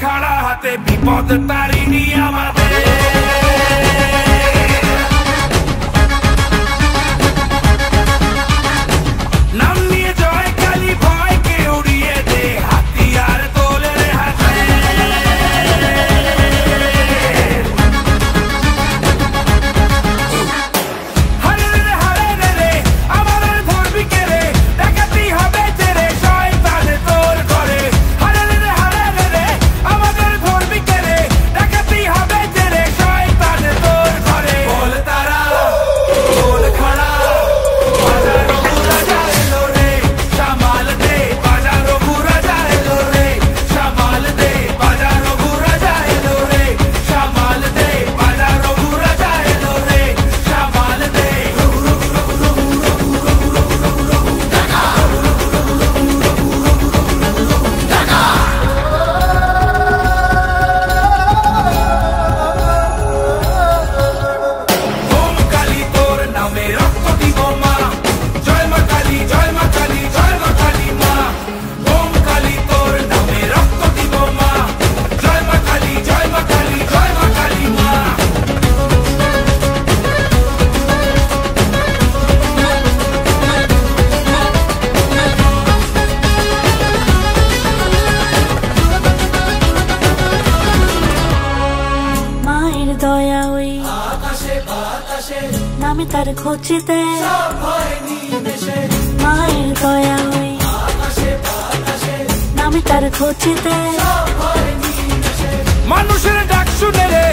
খাড়া হাতে বিপদ তারিণী আমাদের। নাম নিয়ে জয় কালী ভয়কে উড়িয়ে দে, হাতিয়ার তোলে রে হাতে। হারে রে হারে রে রে আমাদের ধরবি কে রে, ডাকাতি হবে যে রে শয়তান তোর ঘরে। হারে রে হারে রে রে আমাদের ধরবি কে রে, ডাকাতি হবে যে রে শয়তান তোর ঘরে। বল তারা বল খাড়া বাজারো রাজা এলো রে, সামাল দে বাজারো রাজা এলো রে, সামাল দে বাজারো রাজা এলো রে, সামাল দে বাজারো রাজা এলো রে, সামাল দে। ওম কালী তোর নামে রক্ত দিব মা, জয় মা কালী জয় মা কালী জয় মা কালী মা। ওম কালী তোর নামে রক্ত দিব মা, জয় মা কালী জয় মা কালী জয় মা কালী মা। মায়ের দয়া ওই আকাশে বাতাসে নামে তার খোঁজেতে, সব ভয় নিমেষে, মায়ের দয়া ওই আকাশে বাতাসে নামে তার খোঁজেতে। সব ভয় নিমেষে। মানুষের ডাক শুনে রে